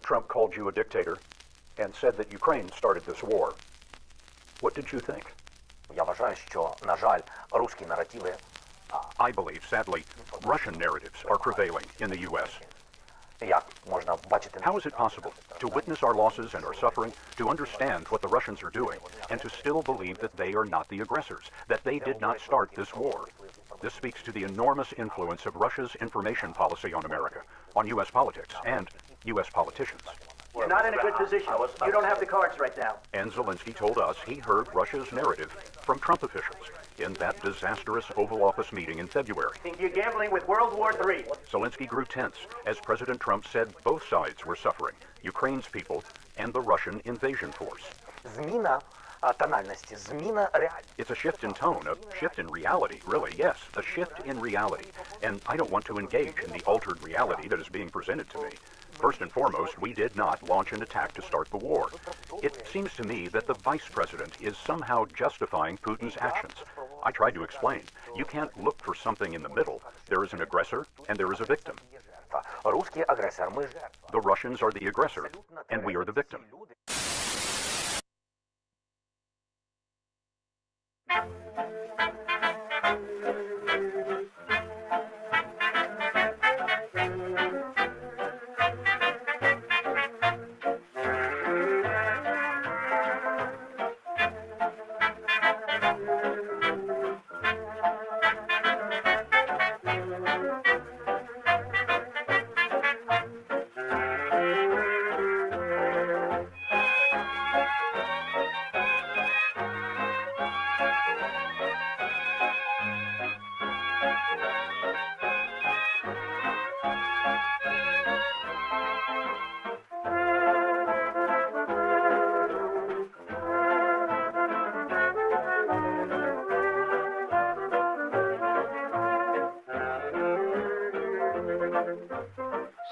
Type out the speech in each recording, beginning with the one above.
Trump called you a dictator and said that Ukraine started this war. What did you think? Я вважаю, що, на жаль, русські наративи. I believe, sadly, Russian narratives are prevailing in the U.S. Як можна бачити? How is it possible to witness our losses and our suffering, to understand what the Russians are doing, and to still believe that they are not the aggressors, that they did not start this war? This speaks to the enormous influence of Russia's information policy on America, on U.S. politics, and U.S. politicians. You're not in a good position. You don't have the cards right now. And Zelensky told us he heard Russia's narrative from Trump officials in that disastrous Oval Office meeting in February. Think you're gambling with World War III. Zelensky grew tense as President Trump said both sides were suffering, Ukraine's people and the Russian invasion force. Зміна тональності, зміна реальності. It's a shift in tone, a shift in reality, really, yes, a shift in reality. And I don't want to engage in the altered reality that is being presented to me. First and foremost, we did not launch an attack to start the war. It seems to me that the vice president is somehow justifying Putin's actions. I tried to explain. You can't look for something in the middle. There is an aggressor and there is a victim. Русський агресор, ми жертва. The Russians are the aggressor and we are the victim.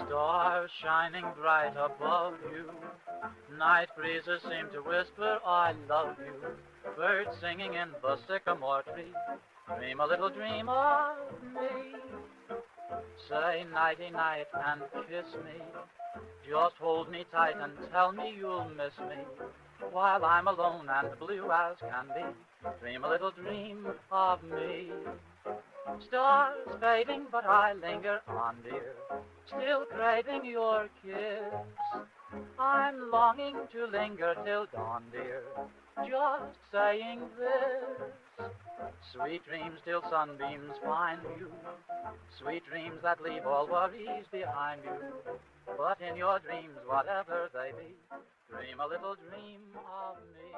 Stars shining bright above you, night breezes seem to whisper, I love you. Birds singing in the sycamore tree, dream a little dream of me. Say nighty-night and kiss me, just hold me tight and tell me you'll miss me, while I'm alone and blue as can be. Dream a little dream of me. Stars fading, but I linger on, dear, still craving your kiss. I'm longing to linger till dawn, dear, just saying this. Sweet dreams till sunbeams find you, sweet dreams that leave all worries behind you. But in your dreams, whatever they be, dream a little dream of me.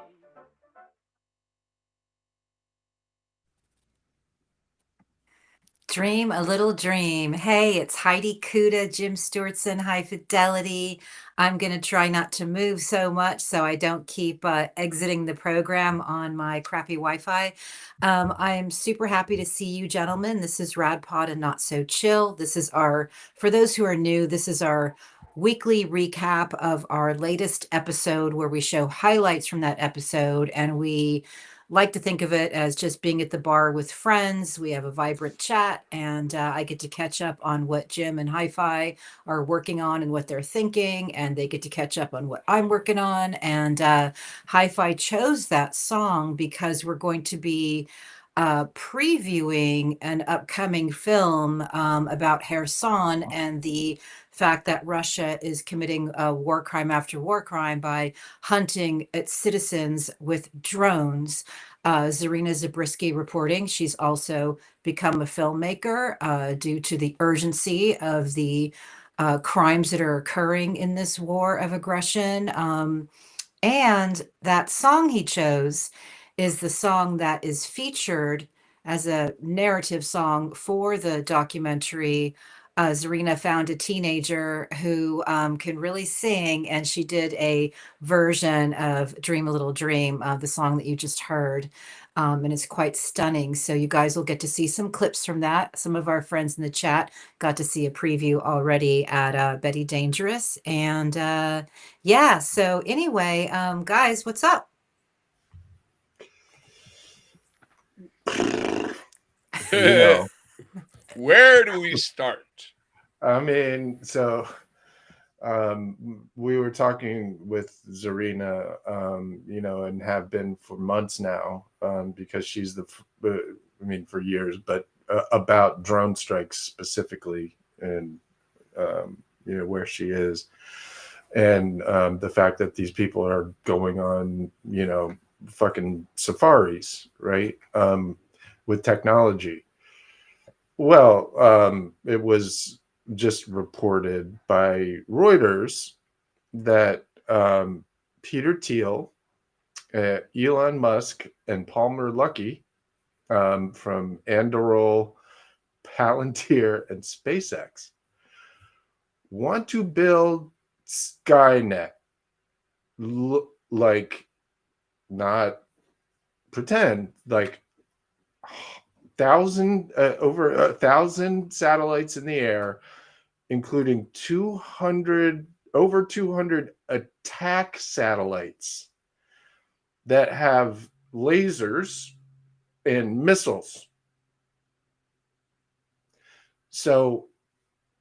Dream a little dream. Hey, it's Heidi Kuda, Jim Stewartson, High Fidelity. I'm going to try not to move so much so I don't keep exiting the program on my crappy Wi-Fi. I am super happy to see you, gentlemen. This is RadPod and Not So Chill. This is for those who are new, this is our weekly recap of our latest episode where we show highlights from that episode, and we like to think of it as just being at the bar with friends. We have a vibrant chat, and I get to catch up on what Jim and Hi-Fi are working on and what they're thinking, and they get to catch up on what I'm working on. And Hi-Fi chose that song because we're going to be previewing an upcoming film about Kherson and the fact that Russia is committing a war crime after war crime by hunting its citizens with drones. Zarina Zabriskie reporting. She's also become a filmmaker due to the urgency of the crimes that are occurring in this war of aggression. And that song he chose is the song that is featured as a narrative song for the documentary. Zarina found a teenager who can really sing, and she did a version of Dream a Little Dream, the song that you just heard. And it's quite stunning. So you guys will get to see some clips from that. Some of our friends in the chat got to see a preview already at Betty Dangerous. And yeah, so anyway, guys, what's up? Where do we start? I mean, so We were talking with Zarina, and have been for months now, because she's for years, but about drone strikes specifically, and where she is, and the fact that these people are going on, fucking safaris, right, with technology. Well, it was just reported by Reuters that Peter Thiel, Elon Musk, and Palmer Luckey, from Anduril, Palantir, and SpaceX want to build Skynet, like, not pretend, like over 1,000 satellites in the air, including over 200 attack satellites that have lasers and missiles. So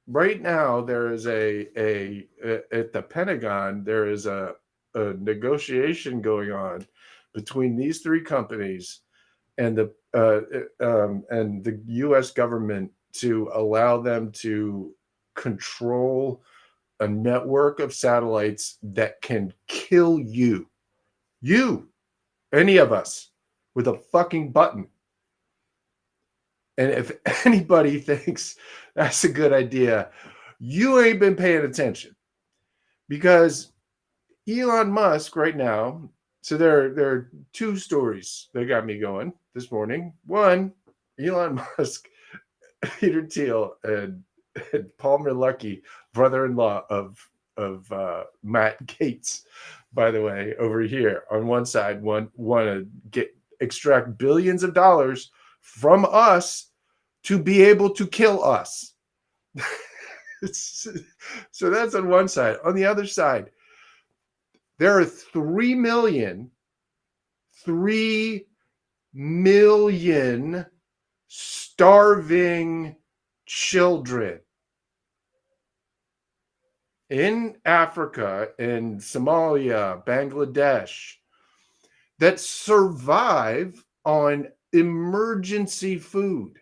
right now there is at the Pentagon, there is a negotiation going on between these three companies and the U.S. government to allow them to control a network of satellites that can kill you, any of us, with a fucking button. And if anybody thinks that's a good idea, you ain't been paying attention, because Elon Musk right now. So there are two stories that got me going this morning. One, Elon Musk, Peter Thiel, and Palmer Luckey, brother-in-law of Matt Gates, by the way, over here on one side, want to extract billions of dollars from us to be able to kill us. So that's on one side. On the other side, there are 3 million starving children in Africa, in Somalia, Bangladesh, that survive on emergency food.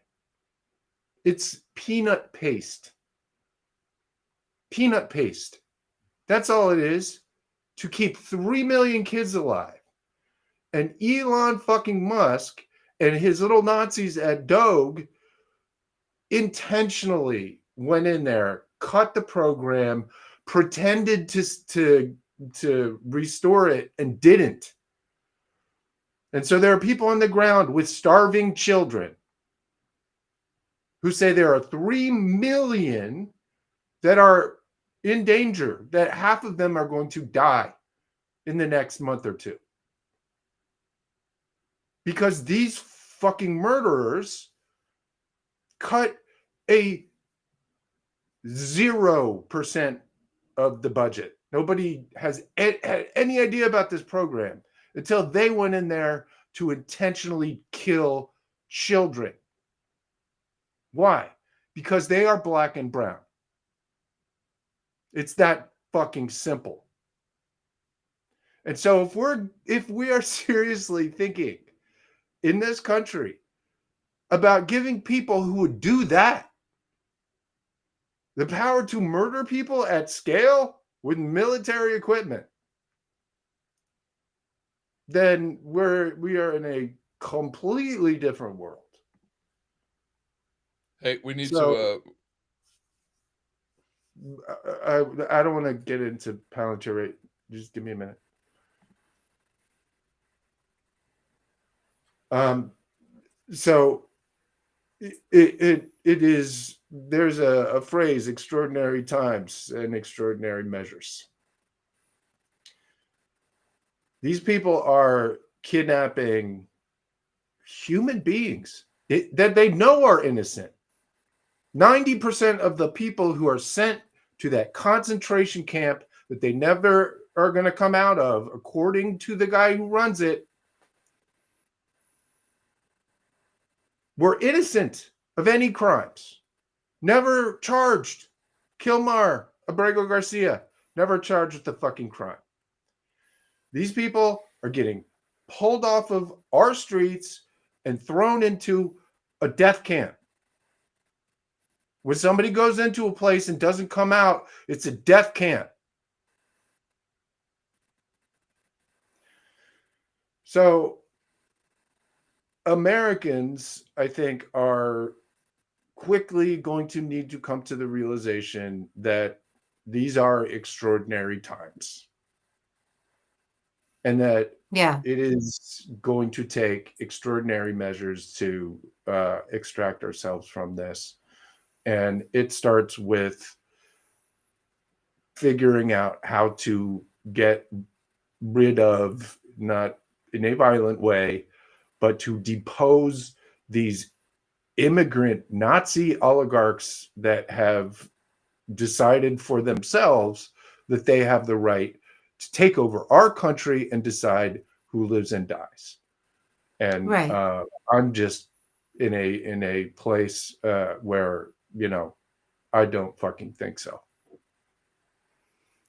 It's peanut paste. Peanut paste. That's all it is, to keep 3 million kids alive. And Elon fucking Musk and his little Nazis at Doge intentionally went in there, cut the program, pretended to restore it, and didn't. And so there are people on the ground with starving children who say there are 3 million that are in danger, that half of them are going to die in the next month or two. Because these fucking murderers cut a 0% of the budget. Nobody has had any idea about this program until they went in there to intentionally kill children. Why? Because they are black and brown. It's that fucking simple. And so if we are seriously thinking in this country about giving people who would do that the power to murder people at scale with military equipment, then we are in a completely different world. Hey, we need to. I don't want to get into Palantir. Just give me a minute. So it is. There's a phrase: extraordinary times and extraordinary measures. These people are kidnapping human beings that they know are innocent. 90% of the people who are sent to that concentration camp that they never are going to come out of, according to the guy who runs it, were innocent of any crimes. Never charged. Kilmar, Abrego Garcia, never charged with the fucking crime. These people are getting pulled off of our streets and thrown into a death camp. When somebody goes into a place and doesn't come out, it's a death camp. So Americans, I think, are quickly going to need to come to the realization that these are extraordinary times. And that it is going to take extraordinary measures to extract ourselves from this. And it starts with figuring out how to get rid of, not in a violent way, but to depose these immigrant Nazi oligarchs that have decided for themselves that they have the right to take over our country and decide who lives and dies. And I'm just in a place where, you know, I don't fucking think so.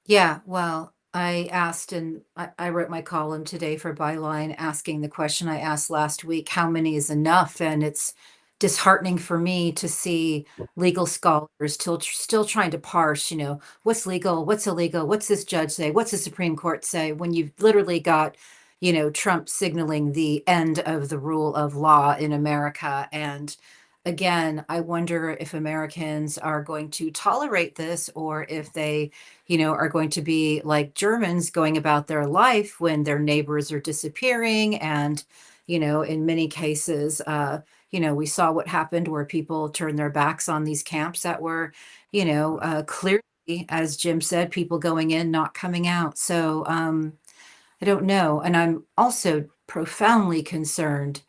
Yeah, well, I asked, and I wrote my column today for Byline asking the question I asked last week, how many is enough? And it's disheartening for me to see legal scholars still trying to parse, you know, what's legal, what's illegal, what's this judge say, what's the Supreme Court say, when you've literally got, you know, Trump signaling the end of the rule of law in America. And again, I wonder if Americans are going to tolerate this, or if they, you know, are going to be like Germans going about their life when their neighbors are disappearing. And, you know, in many cases, you know, we saw what happened where people turned their backs on these camps that were, you know, clearly, as Jim said, people going in, not coming out. So I don't know. And I'm also profoundly concerned.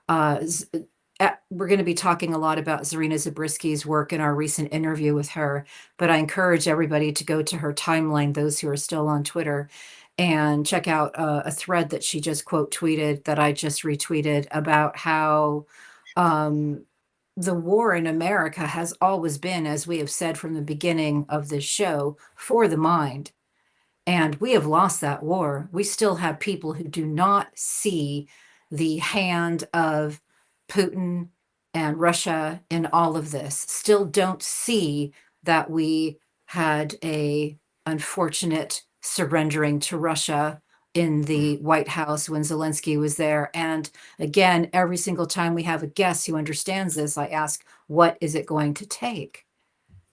We're going to be talking a lot about Zarina Zabriskie's work in our recent interview with her, but I encourage everybody to go to her timeline, those who are still on Twitter, and check out a thread that she just quote tweeted that I just retweeted about how the war in America has always been, as we have said from the beginning of this show, for the mind. And we have lost that war. We still have people who do not see the hand of Putin and Russia in all of this, still don't see that we had a unfortunate surrendering to Russia in the White House when Zelensky was there. And again, every single time we have a guest who understands this, I ask, what is it going to take?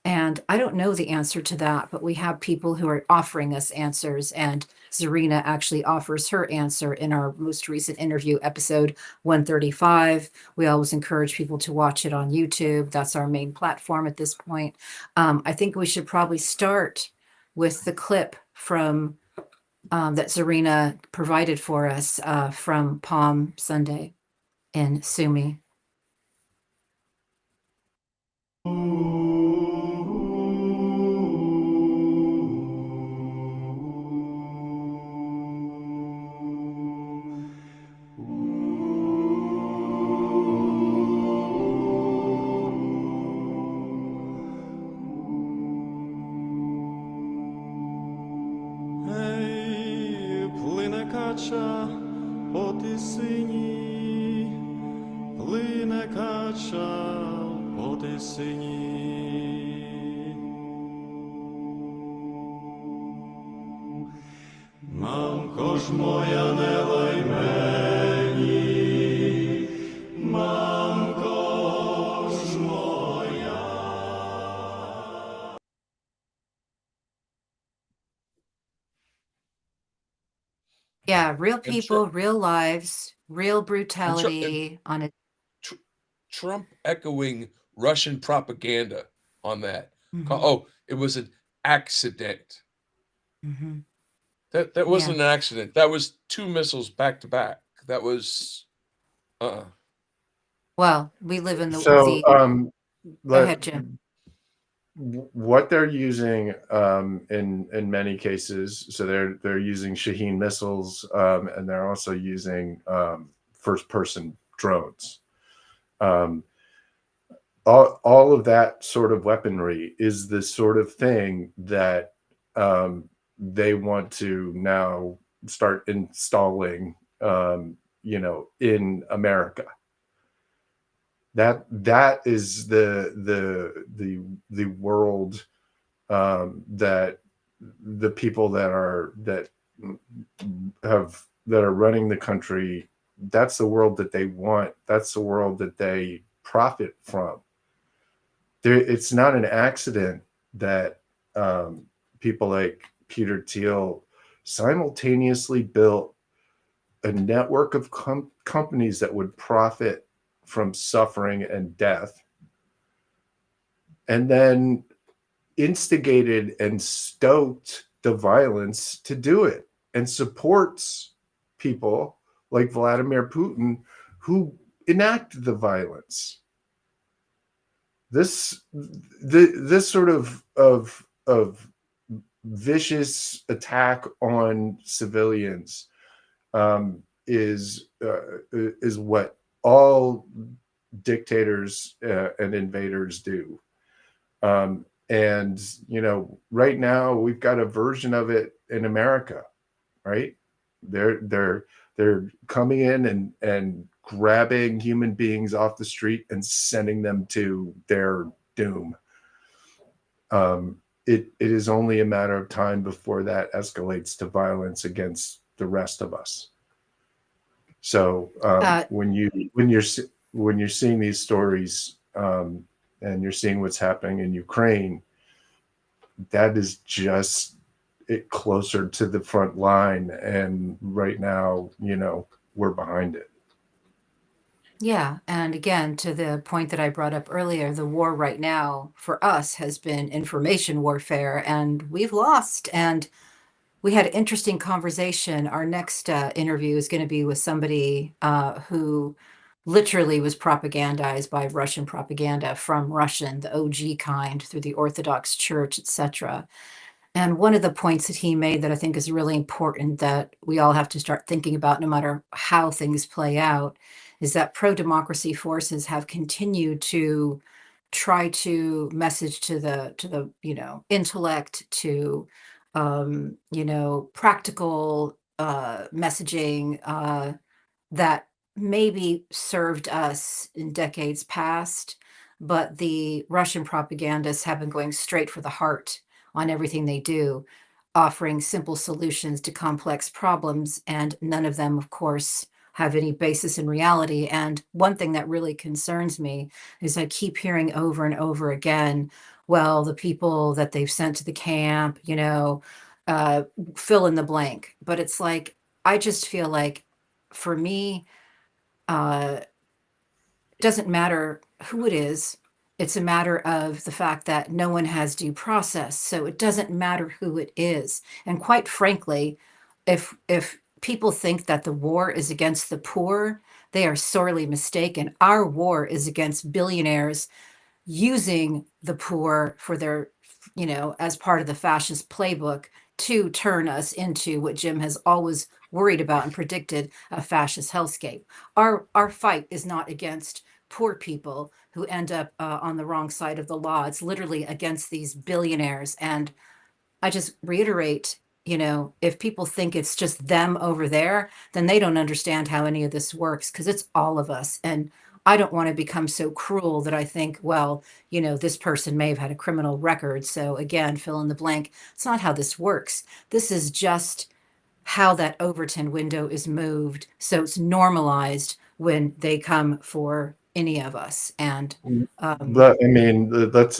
And I don't know the answer to that, but we have people who are offering us answers. And Zarina actually offers her answer in our most recent interview, episode 135. We always encourage people to watch it on YouTube. That's our main platform at this point. I think we should probably start with the clip from that Zarina provided for us from Palm Sunday in Sumy. Кача по тисині, плине кача по тисині. Мамко ж моя, не лай мені, мамко ж моя. Yeah, real people, real lives, real brutality on a Trump echoing Russian propaganda on that. Oh, it was an accident. That wasn't an accident. That was 2 missiles back to back. That was Well, we live in the go ahead, Jim. What they're using in many cases, so they're using Shaheen missiles, and they're also using first-person drones. All of that sort of weaponry is the sort of thing that they want to now start installing, in America. That is the world, that the people that are running the country, that's the world that they want. That's the world that they profit from. It's not an accident that people like Peter Thiel simultaneously built a network of companies that would profit from suffering and death, and then instigated and stoked the violence to do it, and supports people like Vladimir Putin who enact the violence. This sort of vicious attack on civilians is what all dictators and invaders do. And right now we've got a version of it in America, right? They're coming in and grabbing human beings off the street and sending them to their doom. It is only a matter of time before that escalates to violence against the rest of us. So when you're seeing these stories, and you're seeing what's happening in Ukraine, that is just it closer to the front line. And right now, we're behind it. Yeah. And again, to the point that I brought up earlier, the war right now for us has been information warfare, and we've lost. And we had an interesting conversation. Our next interview is going to be with somebody who literally was propagandized by Russian propaganda from Russian, the OG kind, through the Orthodox Church, etc. And one of the points that he made that I think is really important that we all have to start thinking about, no matter how things play out, is that pro-democracy forces have continued to try to message to the intellect, to practical messaging that maybe served us in decades past, but the Russian propagandists have been going straight for the heart on everything they do, offering simple solutions to complex problems, and none of them, of course, have any basis in reality. And one thing that really concerns me is I keep hearing over and over again, well, the people that they've sent to the camp, fill in the blank. But it's like, I just feel like, for me, it doesn't matter who it is. It's a matter of the fact that no one has due process. So it doesn't matter who it is. And quite frankly, if people think that the war is against the poor, they are sorely mistaken. Our war is against billionaires using the poor for their, as part of the fascist playbook to turn us into what Jim has always worried about and predicted, a fascist hellscape. Our fight is not against poor people who end up on the wrong side of the law. It's literally against these billionaires. And I just reiterate, if people think it's just them over there, then they don't understand how any of this works, because it's all of us. And I don't want to become so cruel that I think, well, this person may have had a criminal record, so again, fill in the blank. It's not how this works. This is just how that Overton window is moved. So it's normalized when they come for any of us. And But I mean, but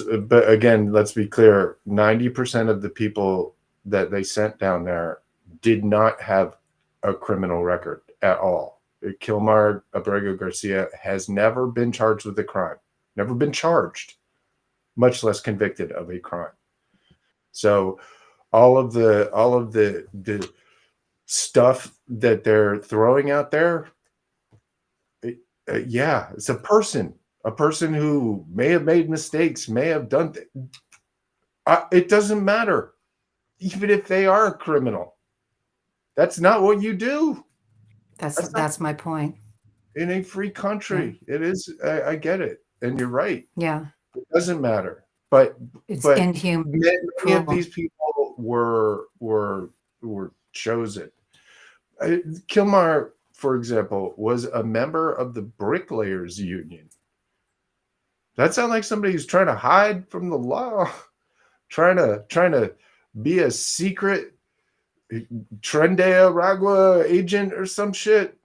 again, let's be clear. 90% of the people that they sent down there did not have a criminal record at all. Kilmar Abrego Garcia has never been charged with a crime, never been charged, much less convicted of a crime. So all of the stuff that they're throwing out there, it's a person who may have made mistakes, may have done it doesn't matter, even if they are a criminal. That's not what you do. That's my point. In a free country, yeah. It is. I get it, and you're right. Yeah, it doesn't matter. But it's inhuman. Many of these people people were chosen. Kilmar, for example, was a member of the Bricklayers Union. That sounds like somebody who's trying to hide from the law, trying to be a secret Trendea Ragua agent or some shit.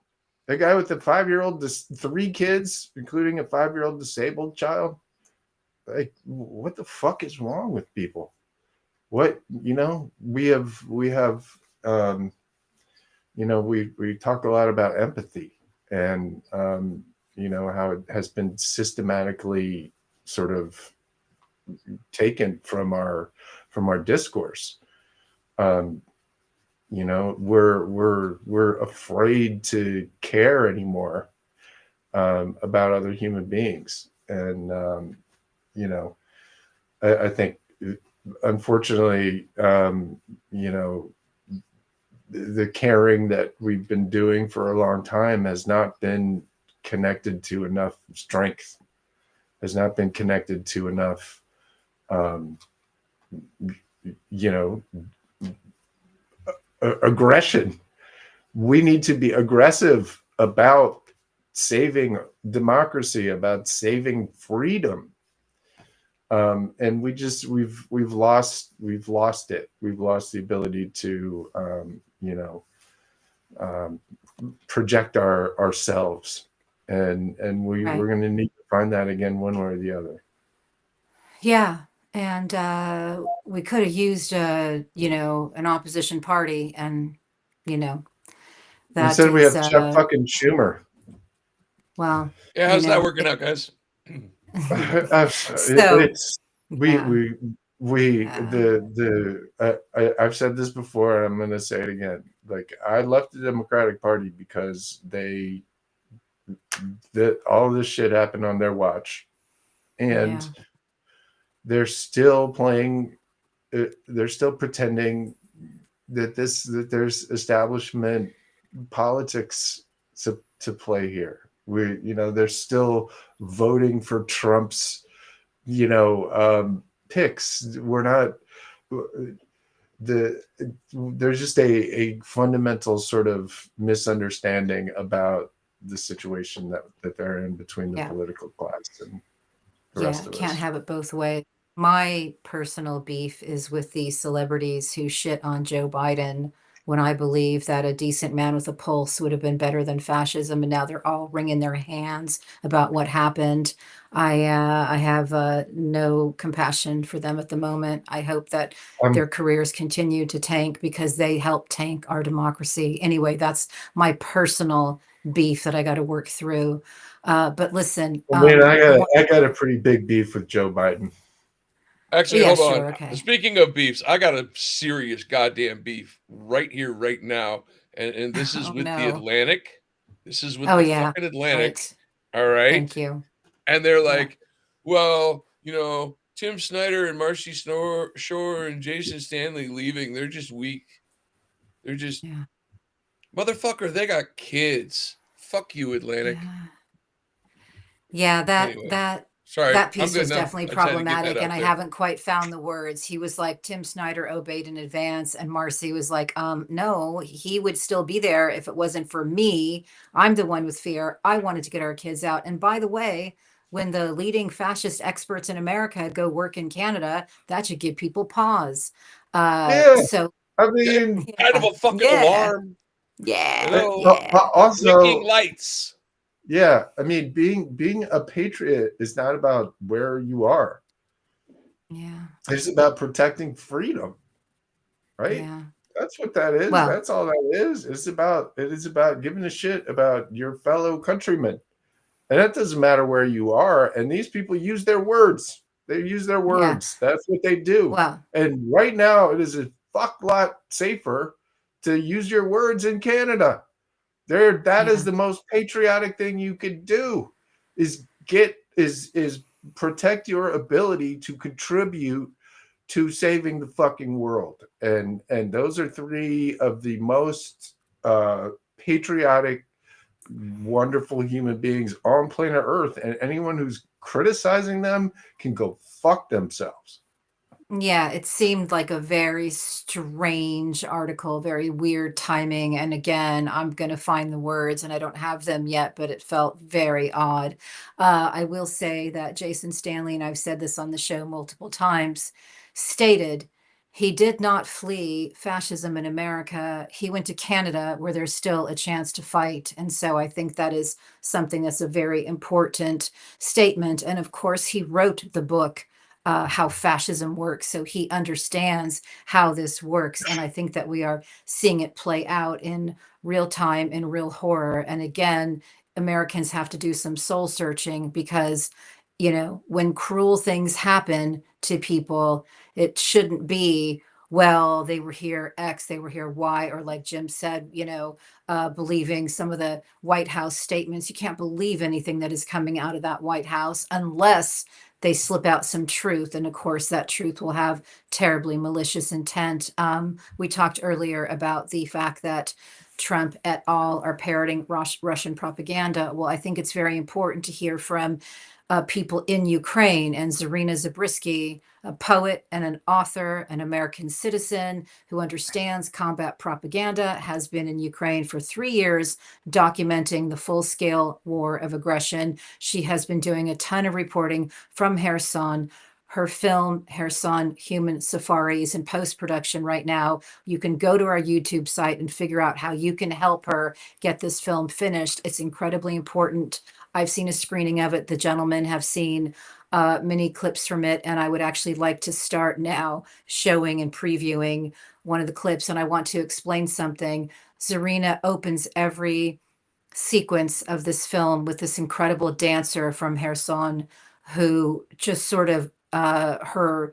A guy with a 5-year-old, 3 kids, including a 5-year-old disabled child. Like, what the fuck is wrong with people? What, we have, we talk a lot about empathy and, how it has been systematically sort of taken from our discourse. We're afraid to care anymore about other human beings. And, I think, unfortunately, the caring that we've been doing for a long time has not been connected to enough strength, has not been connected to enough, aggression. We need to be aggressive about saving democracy, about saving freedom. And we've lost it. We've lost the ability to project ourselves, and we're going to need to find that again, one way or the other. Yeah. And we could have used an opposition party, and that Instead we is have Chuck fucking Schumer. well, Yeah, how's that working out, guys? I've said this before, and I'm going to say it again. Like, I left the Democratic Party because all this shit happened on their watch, and they're still playing. They're still pretending that there's establishment politics to play here. They're still voting for Trump's, picks. We're not. There's just a fundamental sort of misunderstanding about the situation that they're in between the political class and the rest of us. Can't have it both ways. My personal beef is with the celebrities who shit on Joe Biden, when I believe that a decent man with a pulse would have been better than fascism, and now they're all wringing their hands about what happened. I have no compassion for them at the moment. I hope that their careers continue to tank, because they help tank our democracy. Anyway, that's my personal beef that I got to work through. But listen, I got a pretty big beef with Joe Biden. Actually, hold on. Okay. Speaking of beefs, I got a serious goddamn beef right here, right now, and this is with the Atlantic. This is with the fucking Atlantic. Right. All right. Thank you. And they're like, well, Tim Snyder and Marcy Shore and Jason Stanley leaving, they're just weak. They're just motherfucker. They got kids. Fuck you, Atlantic. Yeah, Anyway. Sorry, that piece was now. definitely problematic, and I haven't quite found the words. He was like, Tim Snyder obeyed in advance, and Marcy was like, no, he would still be there if it wasn't for me. I'm the one with fear. I wanted to get our kids out. And by the way, when the leading fascist experts in America go work in Canada, that should give people pause. So I mean, kind of a fucking alarm. Also, blinking lights. Yeah, I mean, being a patriot is not about where you are. Yeah. It's about protecting freedom, right? Yeah. That's what that is. That's all that is. It is about giving a shit about your fellow countrymen. And that doesn't matter where you are. And these people use their words. They use their words. That's what they do. Wow. And right now, it is a fuck lot safer to use your words in Canada. That is the most patriotic thing you could do, is protect your ability to contribute to saving the fucking world. And those are 3 of the most patriotic, wonderful human beings on planet Earth. And anyone who's criticizing them can go fuck themselves. Yeah, it seemed like a very strange article, very weird timing. And again, I'm going to find the words and I don't have them yet, but it felt very odd. I will say that Jason Stanley, and I've said this on the show multiple times, stated he did not flee fascism in America. He went to Canada where there's still a chance to fight. And so I think that is something that's a very important statement. And of course, he wrote the book how fascism works. So he understands how this works. And I think that we are seeing it play out in real time, in real horror. And again, Americans have to do some soul searching because, you know, when cruel things happen to people, it shouldn't be, well, they were here X, they were here Y, or like Jim said, you know, believing some of the White House statements. You can't believe anything that is coming out of that White House unless they slip out some truth. And of course, that truth will have terribly malicious intent. We talked earlier about the fact that Trump et al. Are parroting Russian propaganda. Well, I think it's very important to hear from people in Ukraine, and Zarina Zabriskie, a poet and an author, an American citizen who understands combat propaganda, has been in Ukraine for 3 years documenting the full-scale war of aggression. She has been doing a ton of reporting from Kherson. Her film, Kherson Human Safari, is in post-production right now. You can go to our YouTube site and figure out how you can help her get this film finished. It's incredibly important. I've seen a screening of it. The gentlemen have seen many clips from it, and I would actually like to start now showing and previewing one of the clips. And I want to explain something. Zarina opens every sequence of this film with this incredible dancer from Kherson who just sort of her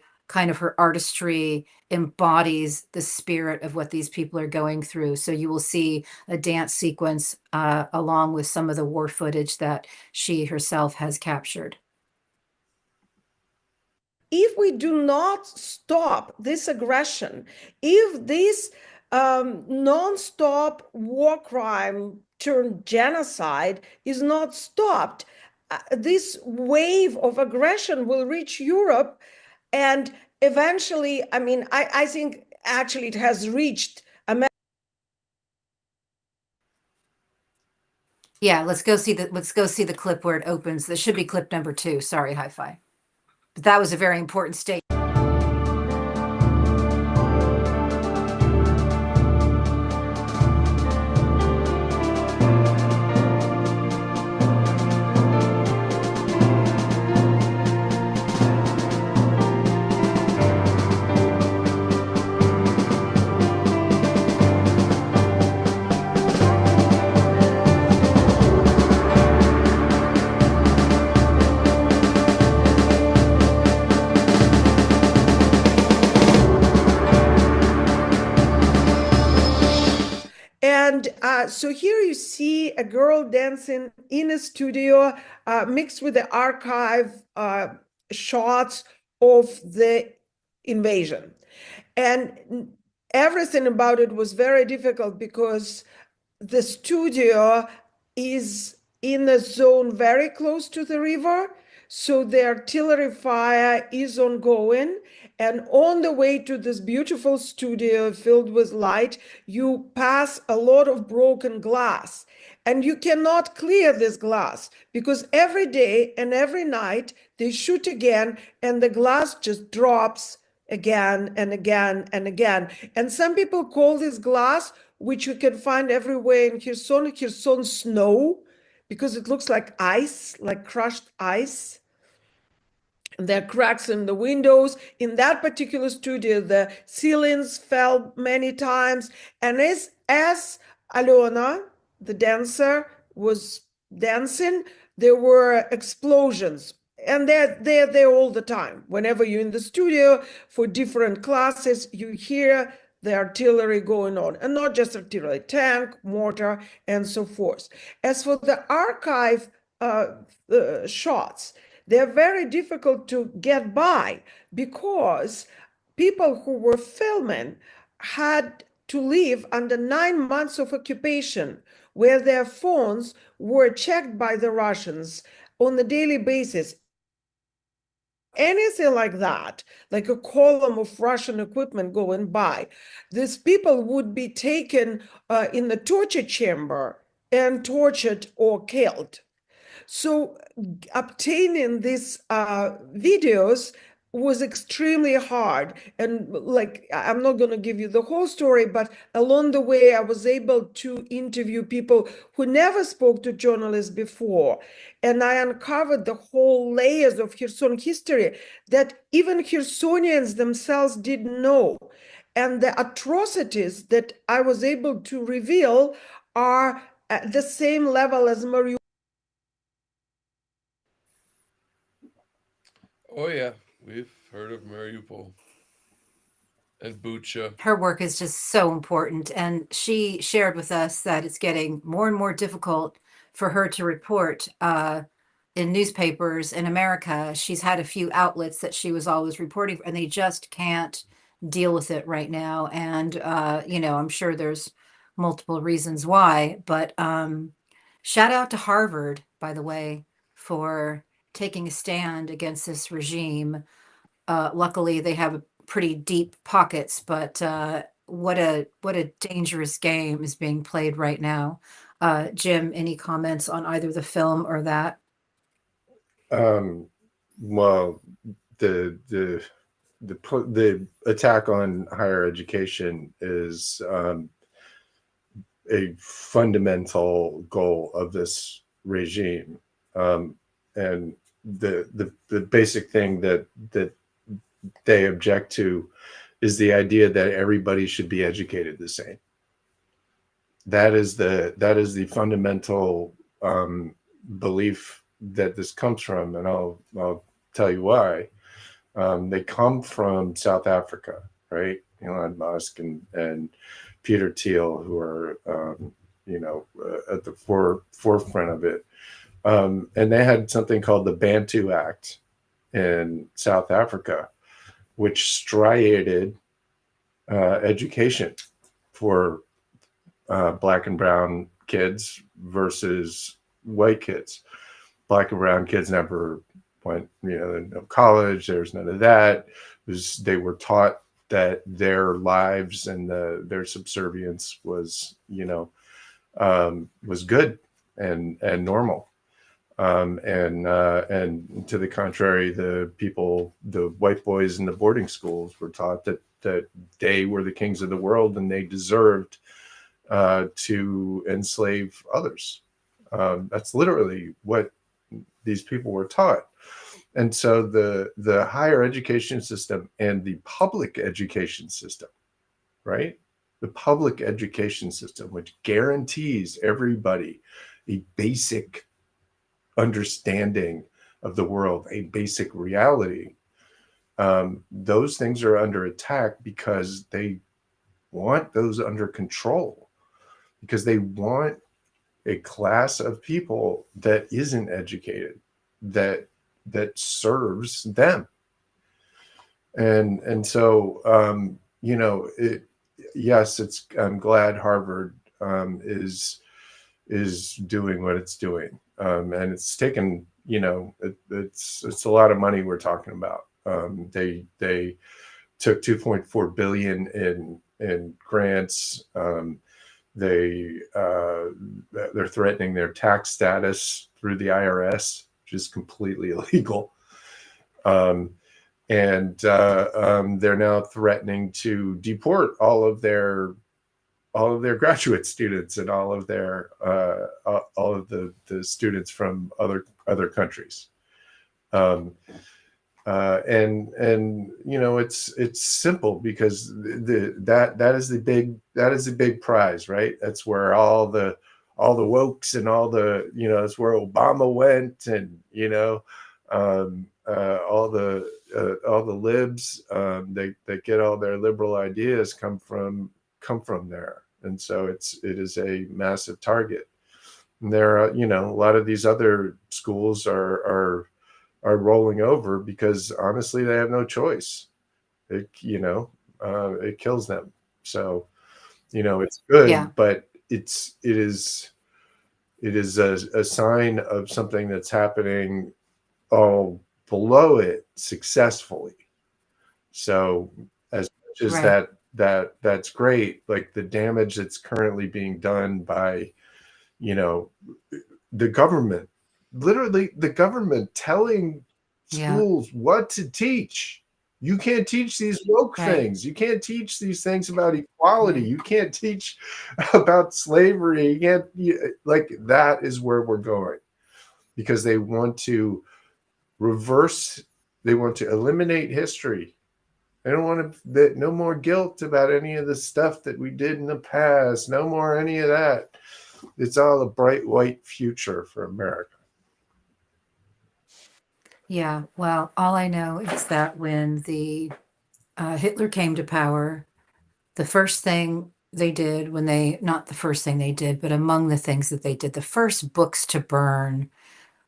artistry embodies the spirit of what these people are going through. So you will see a dance sequence along with some of the war footage that she herself has captured. If we do not stop this aggression, if this non-stop war crime turned genocide is not stopped, this wave of aggression will reach Europe, and eventually, I mean, I think actually it has reached America. Yeah, let's go see the clip where it opens. This should be clip number 2. Sorry, Hi-Fi. But that was a very important statement. And so here you see a girl dancing in a studio mixed with the archive shots of the invasion. And everything about it was very difficult because the studio is in a zone very close to the river. So the artillery fire is ongoing. And on the way to this beautiful studio filled with light, you pass a lot of broken glass. And you cannot clear this glass because every day and every night they shoot again and the glass just drops again and again and again. And some people call this glass, which you can find everywhere in Kherson snow, because it looks like ice, like crushed ice. There are cracks in the windows. In that particular studio, the ceilings fell many times. And as Alona, the dancer, was dancing, there were explosions. And they're there all the time. Whenever you're in the studio for different classes, you hear the artillery going on. And not just artillery, tank, mortar, and so forth. As for the archive shots, they're very difficult to get by because people who were filming had to live under 9 months of occupation, where their phones were checked by the Russians on a daily basis. anything like that, like a column of Russian equipment going by, these people would be taken in the torture chamber and tortured or killed. So obtaining these videos was extremely hard. And like, I'm not going to give you the whole story, but along the way, I was able to interview people who never spoke to journalists before. And I uncovered the whole layers of Kherson history that even Khersonians themselves didn't know. And the atrocities that I was able to reveal are at the same level as Mariupol. Oh yeah, we've heard of Mariupol and Bucha. Her work is just so important. And she shared with us that it's getting more and more difficult for her to report in newspapers in America. She's had a few outlets that she was always reporting, and they just can't deal with it right now. And, I'm sure there's multiple reasons why, but shout out to Harvard, by the way, for taking a stand against this regime. Luckily, they have pretty deep pockets, but what a dangerous game is being played right now. Jim, any comments on either the film or that? Well, the attack on higher education is a fundamental goal of this regime, and the basic thing that they object to is the idea that everybody should be educated the same. That is the fundamental belief that this comes from, and I'll tell you why. They come from South Africa, right? Elon Musk and Peter Thiel, who are at the forefront of it, and they had something called the Bantu Act in South Africa, which striated education for black and brown kids versus white kids. Black and brown kids never went, no college. There's none of that. They were taught that their lives and their subservience was good and normal. And to the contrary, the white boys in the boarding schools were taught that they were the kings of the world and they deserved to enslave others. That's literally what these people were taught. And so the higher education system and the public education system, right? The public education system, which guarantees everybody a basic understanding of the world, a basic reality, those things are under attack because they want those under control, because they want a class of people that isn't educated, that serves them. And so I'm glad Harvard is doing what it's doing, and it's taken, it's a lot of money we're talking about. They took 2.4 billion in grants. They're threatening their tax status through the IRS, which is completely illegal. And they're now threatening to deport all of their graduate students and all of the students from other countries. It's simple, because that is the big prize, right? That's where all the wokes and all the, that's where Obama went, and all the libs that get all their liberal ideas come from there. And so it is a massive target. And there are, a lot of these other schools are rolling over because honestly they have no choice. It kills them. So, it's good, yeah. But it is a sign of something that's happening all below it successfully. So as much as Right. that's great, like the damage that's currently being done by, you know, the government, literally the government telling Yeah. schools what to teach. You can't teach these woke Right. things. You can't teach these things about equality. Right. You can't teach about slavery. You can't, like, that is where we're going, because they want to reverse, they want to eliminate history. They don't want to, no more guilt about any of the stuff that we did in the past. No more any of that. It's all a bright white future for America. Yeah. Well, all I know is that when the Hitler came to power, the first thing they did when they, not the first thing they did, but among the things that they did, the first books to burn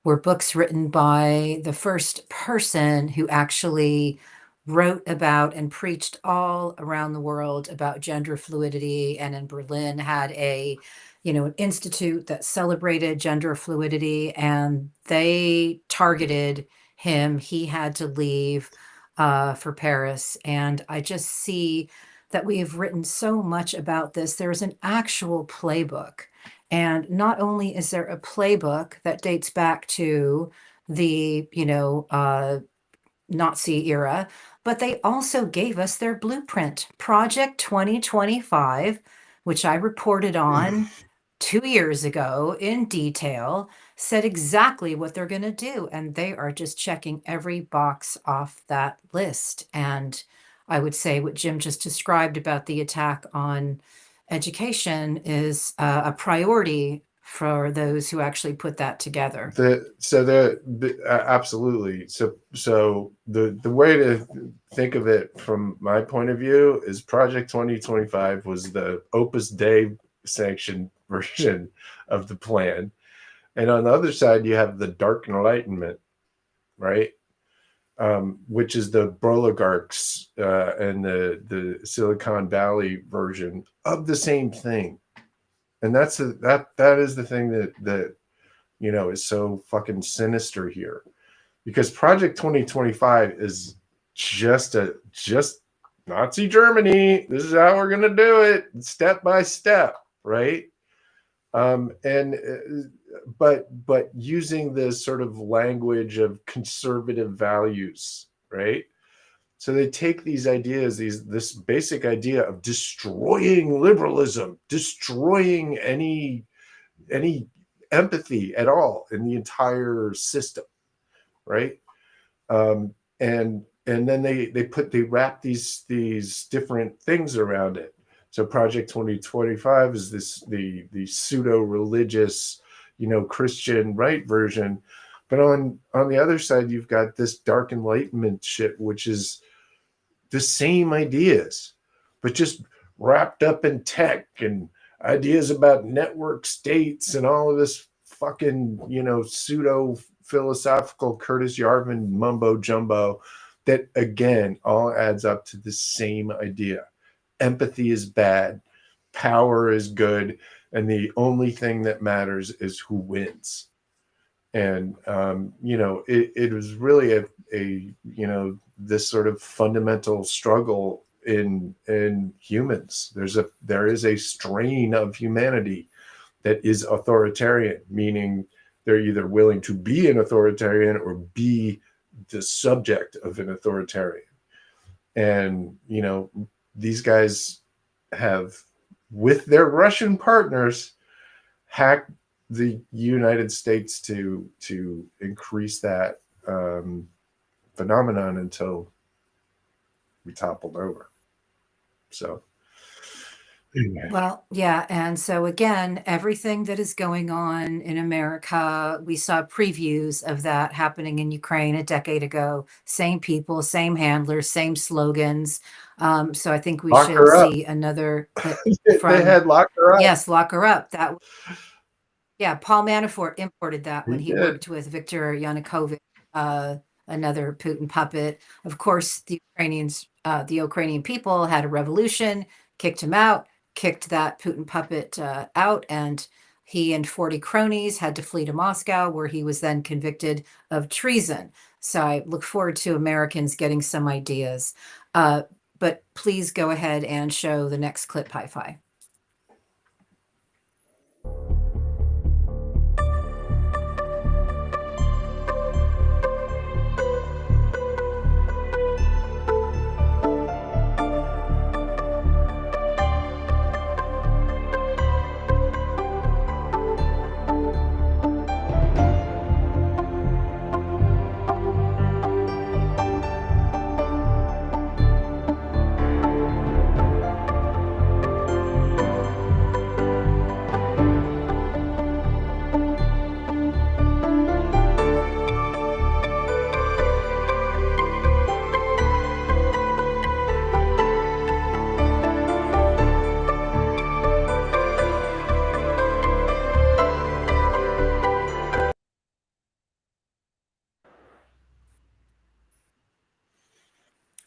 were books written by the first person who actually wrote about and preached all around the world about gender fluidity, and in Berlin had a, an institute that celebrated gender fluidity, and they targeted him. He had to leave for Paris. And I just see that we have written so much about this. There's an actual playbook. And not only is there a playbook that dates back to the, Nazi era, but they also gave us their blueprint. Project 2025, which I reported on 2 years ago in detail, said exactly what they're going to do. And they are just checking every box off that list. And I would say what Jim just described about the attack on education is a priority for those who actually put that together. Absolutely. So the way to think of it from my point of view is Project 2025 was the Opus Dei sanctioned version of the plan, and on the other side you have the Dark Enlightenment, right? Which is the oligarchs and the Silicon Valley version of the same thing. And that is the thing that is so fucking sinister here, because Project 2025 is just Nazi Germany. This is how we're gonna do it, step by step, right? But using this sort of language of conservative values, right? So they take these ideas, this basic idea of destroying liberalism, destroying any empathy at all in the entire system, right? And then they wrap these different things around it. So Project 2025 is the pseudo religious, Christian right version, but on the other side you've got this Dark Enlightenment shit, which is the same ideas, but just wrapped up in tech and ideas about network states and all of this fucking, pseudo philosophical Curtis Yarvin mumbo jumbo that again all adds up to the same idea. Empathy is bad, power is good, and the only thing that matters is who wins. And it was really a this sort of fundamental struggle in humans. There is a strain of humanity that is authoritarian, meaning they're either willing to be an authoritarian or be the subject of an authoritarian. And these guys have, with their Russian partners, hacked the United States to increase that phenomenon until we toppled over. So Well, yeah. And so again, everything that is going on in America, we saw previews of that happening in Ukraine a decade ago. Same people, same handlers, same slogans. So I think we lock should her up. see another clip They from, had locked her up. yes, lock her up. Yeah, Paul Manafort imported that when He he did. worked with Viktor Yanukovych, another Putin puppet. Of course, the Ukrainian people had a revolution, kicked him out, kicked that Putin puppet out, and he and 40 cronies had to flee to Moscow, where he was then convicted of treason. So I look forward to Americans getting some ideas. But please go ahead and show the next clip, Hi-Fi.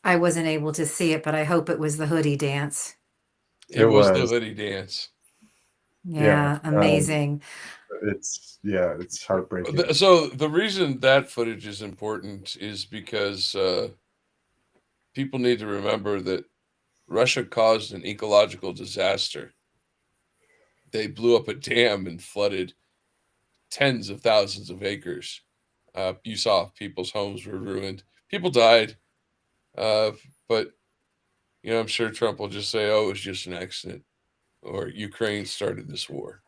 I wasn't able to see it, but I hope it was the hoodie dance. It was the hoodie dance. Yeah, amazing. It's heartbreaking. So the reason that footage is important is because people need to remember that Russia caused an ecological disaster. They blew up a dam and flooded tens of thousands of acres. You saw people's homes were ruined. People died. But, I'm sure Trump will just say, oh, it was just an accident, or Ukraine started this war.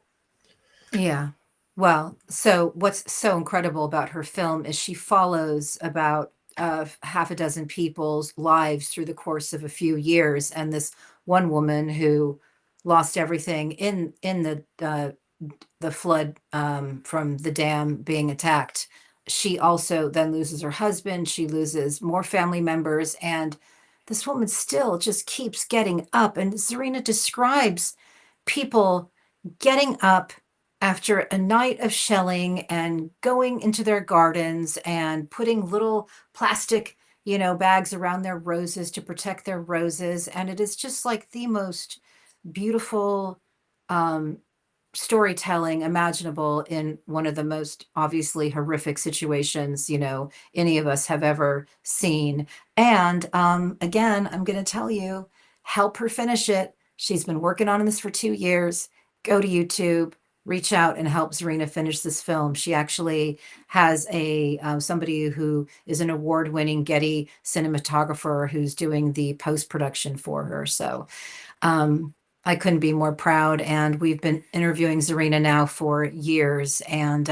Yeah. Well, so what's so incredible about her film is she follows about half a dozen people's lives through the course of a few years, and this one woman who lost everything in the flood from the dam being attacked. She also then loses her husband. She loses more family members, and this woman still just keeps getting up. And Zarina describes people getting up after a night of shelling and going into their gardens and putting little plastic, bags around their roses to protect their roses. And it is just like the most beautiful storytelling imaginable in one of the most obviously horrific situations, any of us have ever seen. And again, I'm going to tell you, help her finish it. She's been working on this for 2 years. Go to YouTube, reach out and help Zarina finish this film. She actually has somebody who is an award-winning Getty cinematographer who's doing the post-production for her. So I couldn't be more proud. And we've been interviewing Zarina now for years. And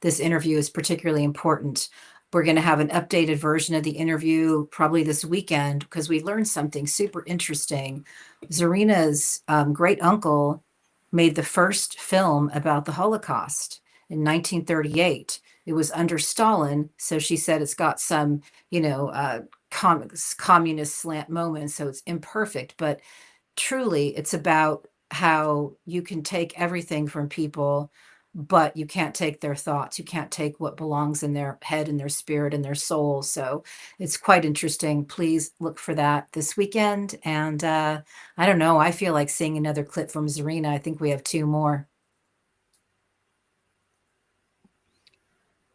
this interview is particularly important. We're going to have an updated version of the interview probably this weekend because we learned something super interesting. Zarina's great uncle made the first film about the Holocaust in 1938. It was under Stalin. So she said it's got some, communist slant moments. So it's imperfect, but truly it's about how you can take everything from people, but you can't take their thoughts. You can't take what belongs in their head and their spirit and their soul. So it's quite interesting. Please look for that this weekend. And I don't know, I feel like seeing another clip from Zarina. I think we have 2 more.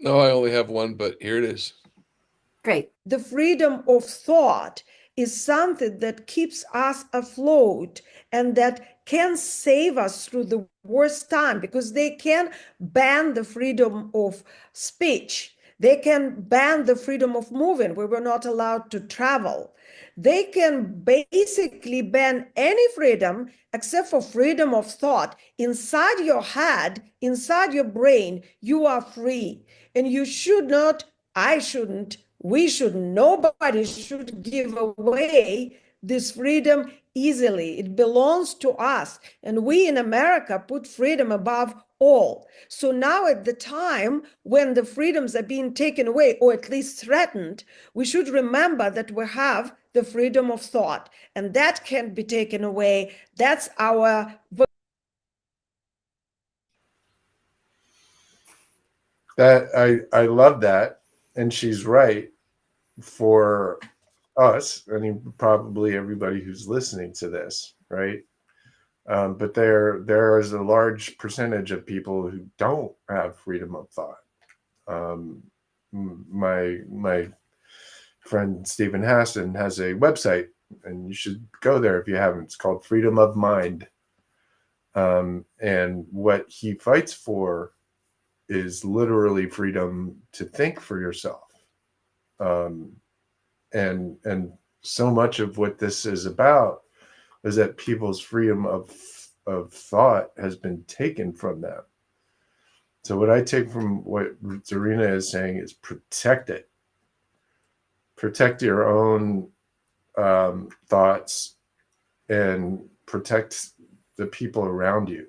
No, I only have one, but here it is. Great. The freedom of thought is something that keeps us afloat and that can save us through the worst time, because they can ban the freedom of speech. They can ban the freedom of moving. We were not allowed to travel. They can basically ban any freedom except for freedom of thought. Inside your head, inside your brain, you are free. And you should not, I shouldn't, we should, nobody should give away this freedom easily. It belongs to us. And we in America put freedom above all. So now at the time when the freedoms are being taken away, or at least threatened, we should remember that we have the freedom of thought, and that can't be taken away. That's our... I love that. And she's right. For us, I mean, probably everybody who's listening to this, right? But there is a large percentage of people who don't have freedom of thought. my friend Stephen Hassan has a website, and you should go there if you haven't. It's called Freedom of Mind. And what he fights for is literally freedom to think for yourself. And so much of what this is about is that people's freedom of thought has been taken from them. So what I take from what Zarina is saying is protect it. Protect your own thoughts and protect the people around you.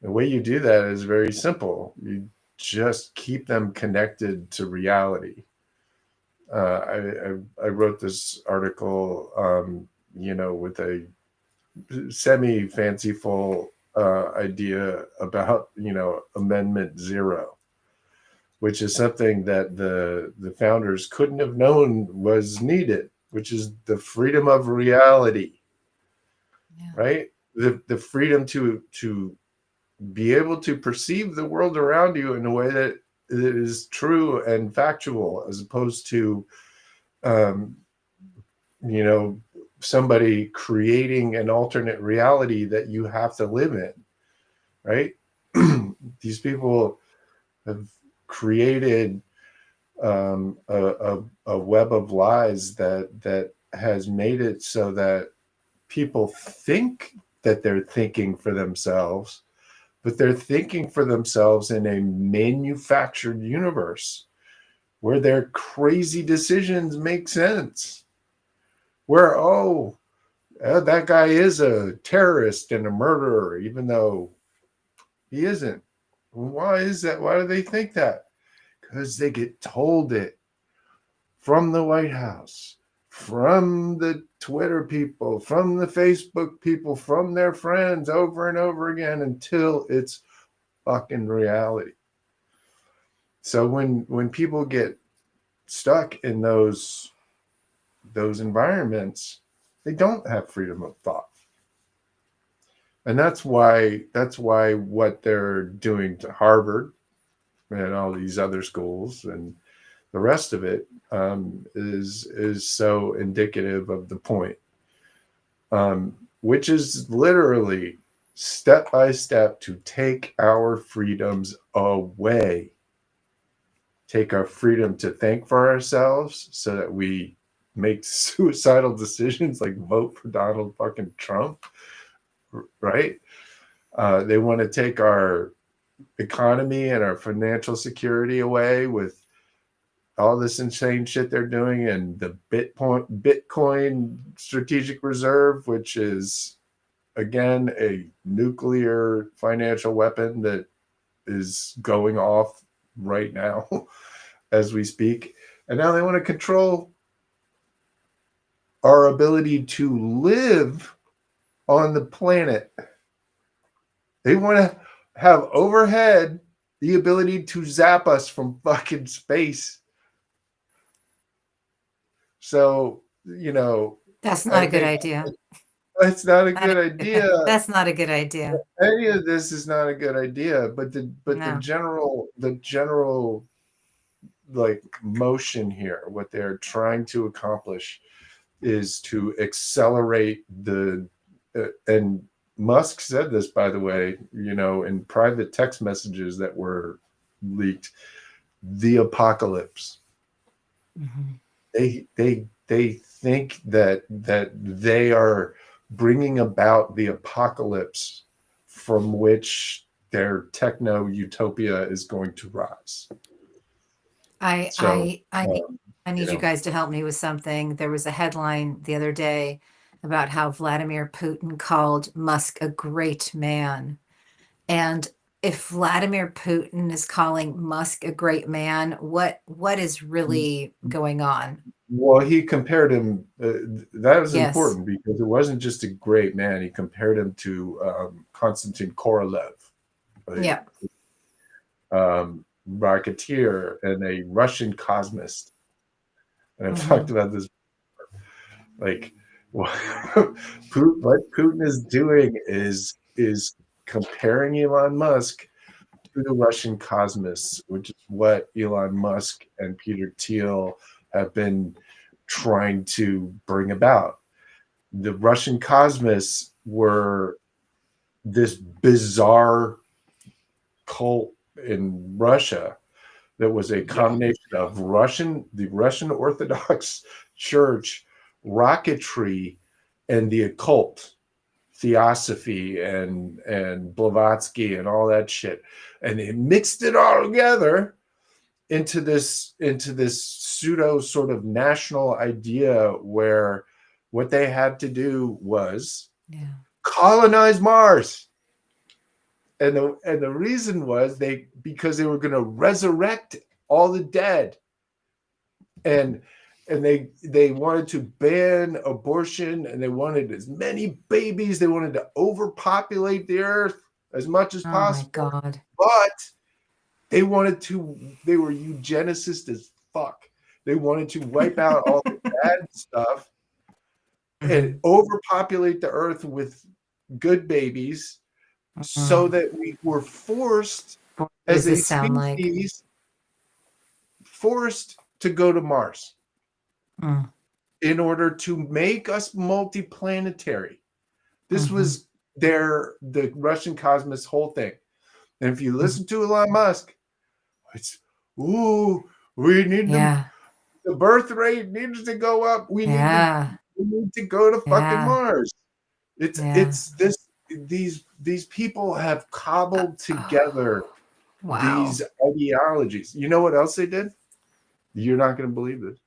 The way you do that is very simple. You just keep them connected to reality. I wrote this article, with a semi-fanciful idea about, Amendment 0, which is something that the founders couldn't have known was needed, which is the freedom of reality, right? The freedom to be able to perceive the world around you in a way that is true and factual, as opposed to, somebody creating an alternate reality that you have to live in, right? These people have created a web of lies that has made it so that people think that they're thinking for themselves, but they're thinking for themselves in a manufactured universe where their crazy decisions make sense. Where, that guy is a terrorist and a murderer, even though he isn't. Why is that? Why do they think that? Because they get told it from the White House, from the Twitter people, from the Facebook people, from their friends over and over again until it's fucking reality. So when people get stuck in those environments, they don't have freedom of thought. And that's why what they're doing to Harvard and all these other schools and the rest of it is so indicative of the point, which is literally step by step to take our freedoms away. Take our freedom to think for ourselves so that we make suicidal decisions like vote for Donald fucking Trump, right? They want to take our economy and our financial security away with all this insane shit they're doing, and the Bitcoin strategic reserve, which is, again, a nuclear financial weapon that is going off right now as we speak. And now they want to control our ability to live on the planet. They want to have overhead the ability to zap us from fucking space. So, that's not a good idea. It's not a good idea. That's not a good idea. Any of this is not a good idea. But the general like motion here, what they're trying to accomplish is to accelerate and Musk said this, by the way, in private text messages that were leaked, the apocalypse. Mm-hmm. They think that they are bringing about the apocalypse from which their techno utopia is going to rise. I need you guys to help me with something. There was a headline the other day about how Vladimir Putin called Musk a great man. And if Vladimir Putin is calling Musk a great man, what is really going on? Well, he compared him. That was important because it wasn't just a great man. He compared him to Konstantin Korolev, rocketeer and a Russian cosmist. And I've talked about this before. Like, what Putin is doing is comparing Elon Musk to the Russian cosmos, which is what Elon Musk and Peter Thiel have been trying to bring about. The Russian cosmos were this bizarre cult in Russia that was a combination of the Russian Orthodox Church, rocketry, and the occult, theosophy and Blavatsky and all that shit. And they mixed it all together into this pseudo sort of national idea where what they had to do was colonize Mars. And the reason was because they were going to resurrect all the dead, and they wanted to ban abortion, and they wanted as many babies. They wanted to overpopulate the earth as much as possible. Oh my God. But they were eugenicist as fuck. They wanted to wipe out all the bad stuff and overpopulate the earth with good babies. So that we were forced as a species, forced to go to Mars in order to make us multiplanetary. This was the Russian cosmos whole thing. And if you listen to Elon Musk, it's we need the birth rate needs to go up. We need to go to fucking Mars. It's this. These people have cobbled together these ideologies. You know what else they did? You're not going to believe this.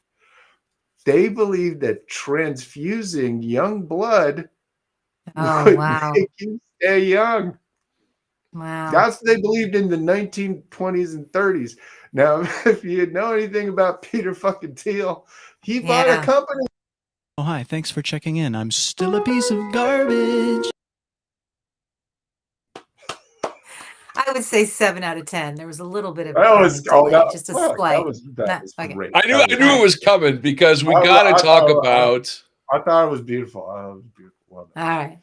They believed that transfusing young blood would make you stay young. Wow. That's what they believed in the 1920s and 30s. Now, if you know anything about Peter fucking Thiel, he bought a company. Oh, hi. Thanks for checking in. I'm still a piece of garbage. I would say 7 out of 10. There was a little bit of just a slight. That was great. I knew it was coming because we got to talk about. I thought it was beautiful. It was beautiful. All right.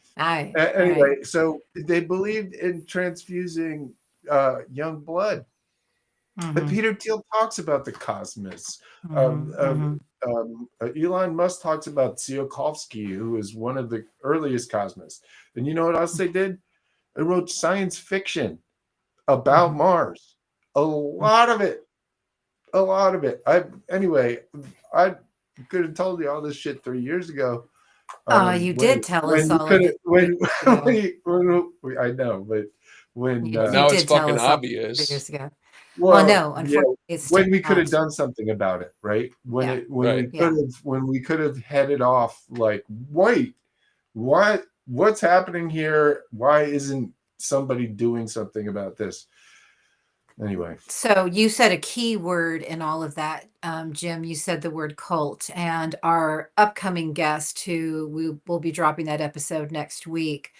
Anyway, so they believed in transfusing young blood. But Peter Thiel talks about the cosmos. Elon Musk talks about Tsiolkovsky, who is one of the earliest cosmos. And you know what else they did? They wrote science fiction about Mars. A lot of it. I could have told you all this shit 3 years ago. You did tell us all of it. I know, but when now it's fucking obvious. Years ago. Well, no, unfortunately, it's when we could have done something about it, right? When we could have headed off, like, wait, what's happening here? Why isn't somebody doing something about this? Anyway. So you said a key word in all of that, Jim. You said the word cult, and our upcoming guest, who we will be dropping that episode next week,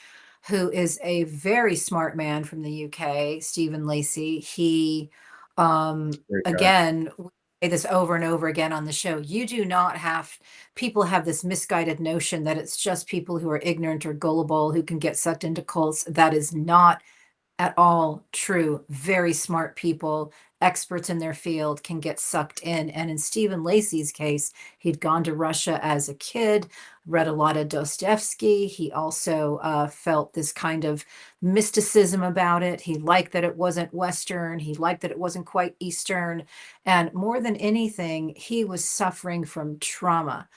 who is a very smart man from the UK, Stephen Lacey. He, again, we say this over and over again on the show. You do not have, people have this misguided notion that it's just people who are ignorant or gullible who can get sucked into cults. That is not at all true. Very smart people, experts in their field, can get sucked in. And in Stephen Lacey's case, he'd gone to Russia as a kid, read a lot of Dostoevsky. He also felt this kind of mysticism about it. He liked that it wasn't Western. He liked that it wasn't quite Eastern. And more than anything, he was suffering from trauma.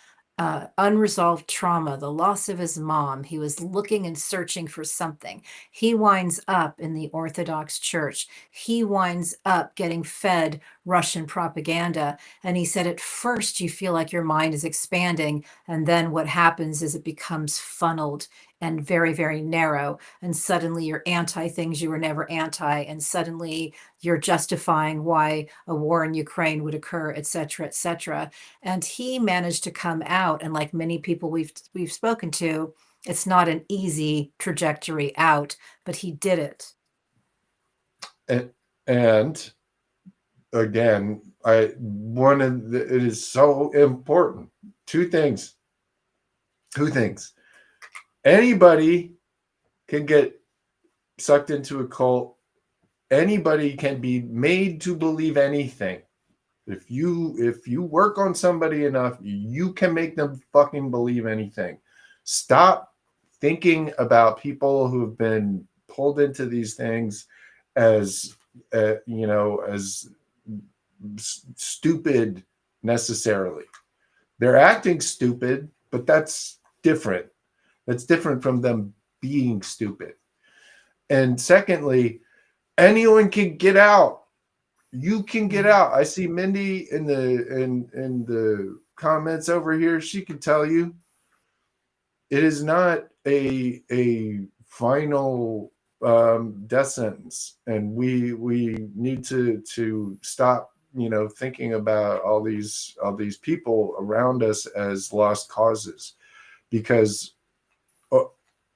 Unresolved trauma, the loss of his mom. He was looking and searching for something. He winds up in the Orthodox Church. He winds up getting fed Russian propaganda. And he said, at first you feel like your mind is expanding. And then what happens is it becomes funneled and very, very narrow. And suddenly you're anti things you were never anti. And suddenly you're justifying why a war in Ukraine would occur, et cetera, et cetera. And he managed to come out. And like many people we've spoken to, it's not an easy trajectory out, but he did it. And again, it is so important. Two things. Anybody can get sucked into a cult anybody can be made to believe anything. If you work on somebody enough, you can make them fucking believe anything. Stop thinking about people who have been pulled into these things as as stupid necessarily. They're acting stupid, but that's different. That's different from them being stupid. And secondly, anyone can get out. You can get out. I see Mindy in the comments over here. She can tell you it is not a final death sentence, and we need to stop thinking about all these people around us as lost causes, because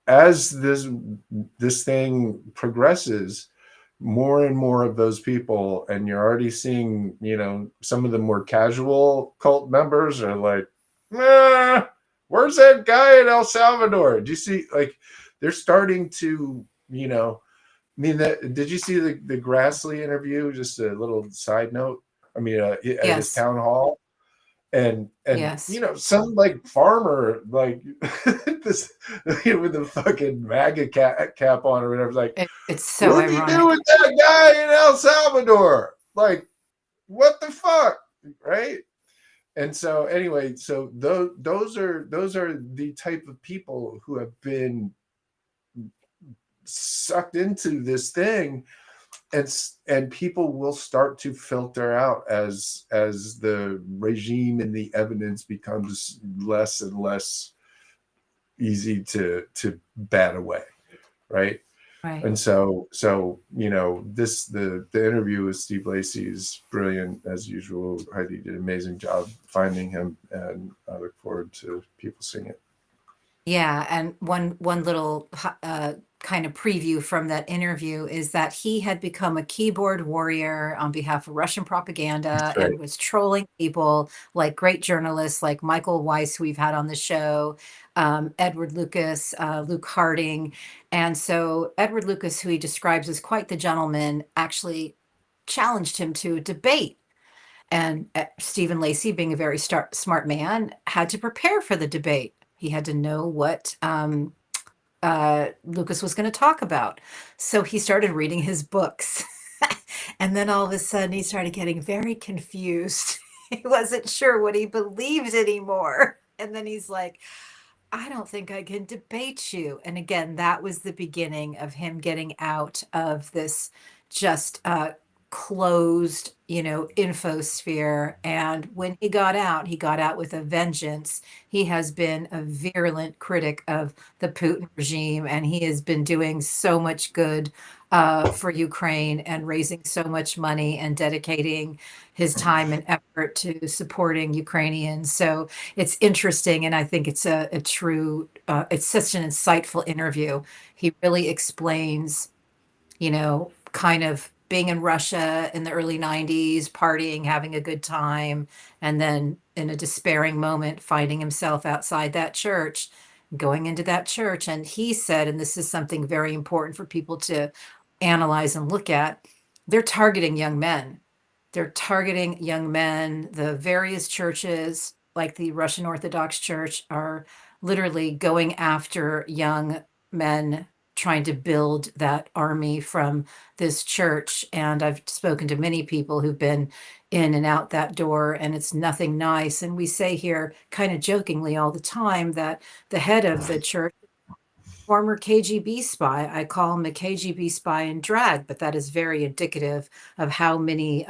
as this thing progresses, more and more of those people, and you're already seeing, some of the more casual cult members are like, where's that guy in El Salvador? Do you see, like, they're starting to, did you see the Grassley interview? Just a little side note. At his Yes. town hall. And Yes. some like farmer, like this with the fucking MAGA cap on or whatever, like, It's so what do you ironic. do with that guy in El Salvador? Like, what the fuck, right? And so anyway, so those are the type of people who have been sucked into this thing, and people will start to filter out as the regime and the evidence becomes less and less easy to bat away, right? Right. And so the interview with Steve Lacy is brilliant as usual. Heidi did an amazing job finding him, and I look forward to people seeing it. Yeah, and one little kind of preview from that interview is that he had become a keyboard warrior on behalf of Russian propaganda Right. and was trolling people like great journalists like Michael Weiss, who we've had on the show, Edward Lucas, Luke Harding. And so Edward Lucas, who he describes as quite the gentleman, actually challenged him to a debate. And Stephen Lacey, being a very smart man, had to prepare for the debate. He had to know what Lucas was going to talk about. So he started reading his books. And then all of a sudden he started getting very confused. He wasn't sure what he believed anymore. And then he's like, I don't think I can debate you. And again, that was the beginning of him getting out of this just closed, infosphere. And when he got out with a vengeance. He has been a virulent critic of the Putin regime, and he has been doing so much good for Ukraine and raising so much money and dedicating his time and effort to supporting Ukrainians. So it's interesting, and I think it's a true, it's such an insightful interview. He really explains, kind of being in Russia in the early 90s, partying, having a good time, and then in a despairing moment, finding himself outside that church, going into that church. And he said, and this is something very important for people to analyze and look at, they're targeting young men. They're targeting young men. The various churches, like the Russian Orthodox Church, are literally going after young men, trying to build that army from this church. And I've spoken to many people who've been in and out that door, and it's nothing nice. And we say here, kind of jokingly all the time, that the head of the church, former KGB spy. I call him a KGB spy in drag, but that is very indicative of how many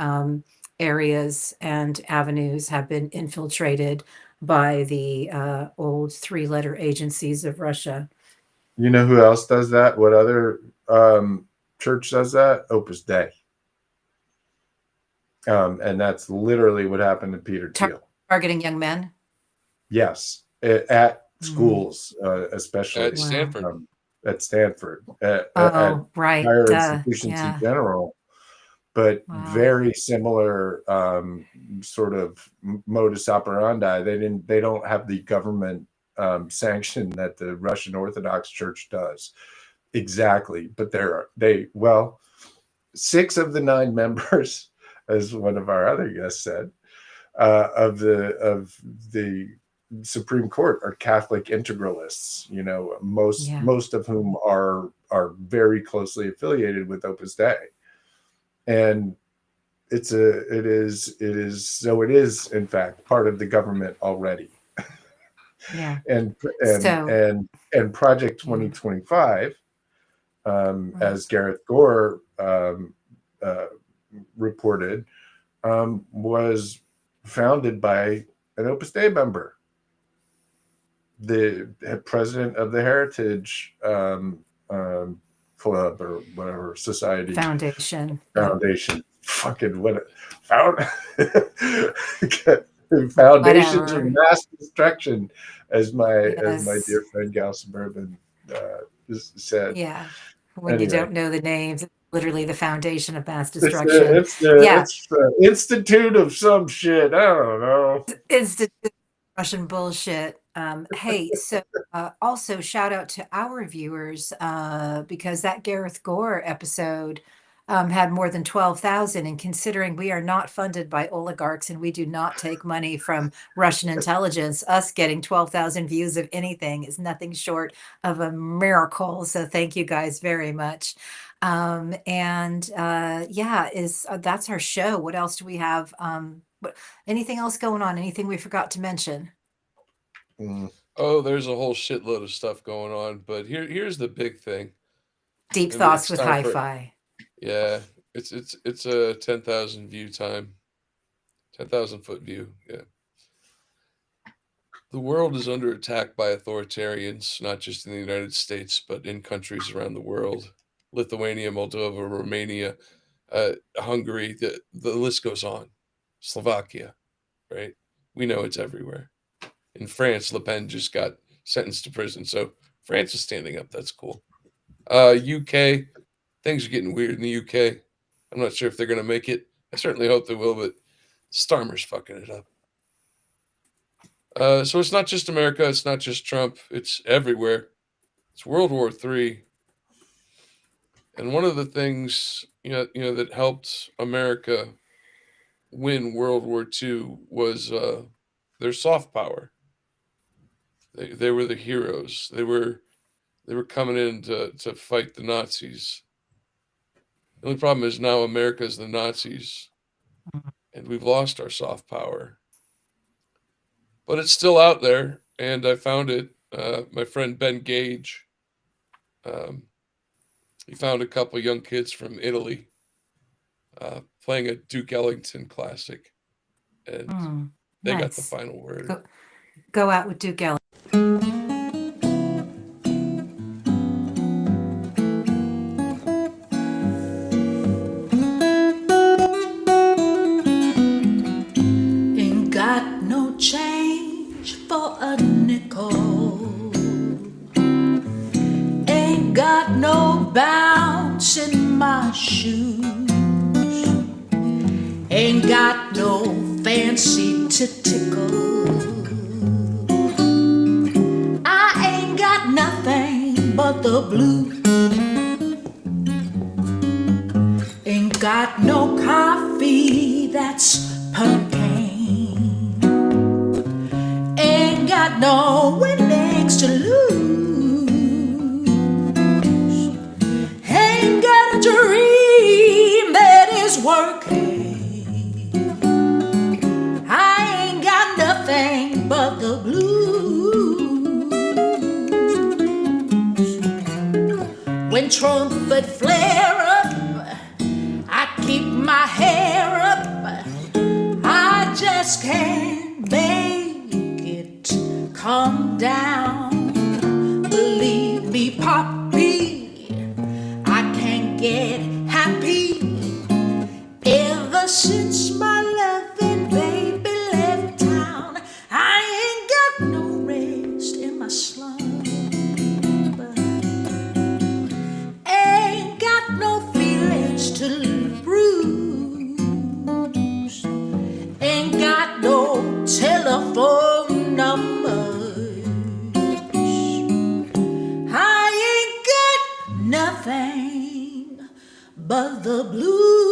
areas and avenues have been infiltrated by the old three-letter agencies of Russia. You know who else does that? What other church does that? Opus Dei. And that's literally what happened to Peter Thiel. Targeting young men? Yes, at schools, especially At Stanford. At Stanford, at right. higher institutions in general, but Wow. very similar sort of modus operandi. They don't have the government sanction that the Russian Orthodox Church does, exactly. But 6 of the 9 members, as one of our other guests said, of the Supreme Court are Catholic integralists. You know, most of whom are very closely affiliated with Opus Dei, and it is in fact part of the government already. Yeah. and Project 2025, as Gareth Gore reported, was founded by an Opus Dei member, the president of the Heritage Club or whatever society Foundation. Fucking what foundations of mass destruction, as my dear friend Gal Suburban said. Yeah. When you don't know the names, it's literally the foundation of mass It's destruction. the Institute of some shit. I don't know. Institute of Russian bullshit. Hey, so also shout out to our viewers because that Gareth Gore episode had more than 12,000. And considering we are not funded by oligarchs and we do not take money from Russian intelligence, us getting 12,000 views of anything is nothing short of a miracle. So thank you guys very much. That's our show. What else do we have? Anything else going on? Anything we forgot to mention? Oh, there's a whole shitload of stuff going on, but here's the big thing. Deep Thoughts with Hi-Fi. Yeah, it's a 10,000 view time, 10,000 foot view. Yeah, the world is under attack by authoritarians, not just in the United States, but in countries around the world: Lithuania, Moldova, Romania, Hungary. The list goes on. Slovakia, right? We know it's everywhere. In France, Le Pen just got sentenced to prison, so France is standing up. That's cool. UK, things are getting weird in the UK. I'm not sure if they're going to make it. I certainly hope they will, but Starmer's fucking it up. So it's not just America. It's not just Trump. It's everywhere. It's World War III. And one of the things that helped America win World War II was their soft power. They were the heroes. They were coming in to fight the Nazis. The only problem is now America is the Nazis, and we've lost our soft power. But it's still out there, and I found it. My friend Ben Gage, he found a couple young kids from Italy playing a Duke Ellington classic, and they got the final word. Go out with Duke Ellington. Ain't got no change for a nickel. Ain't got no bounce in my shoes. Ain't got no fancy to tickle. Nothing but the blues. Ain't got no coffee that's hurricane. Ain't got no winnings to lose. Ain't got a dream that is working. I ain't got nothing but the blues. When trumpet flare up, I keep my hair up. I just can't make it calm down. Believe me, Poppy, I can't get happy. Ever since my loving baby left town, I ain't got no rest in my slumber. To bruise. Ain't got no telephone number. but the blues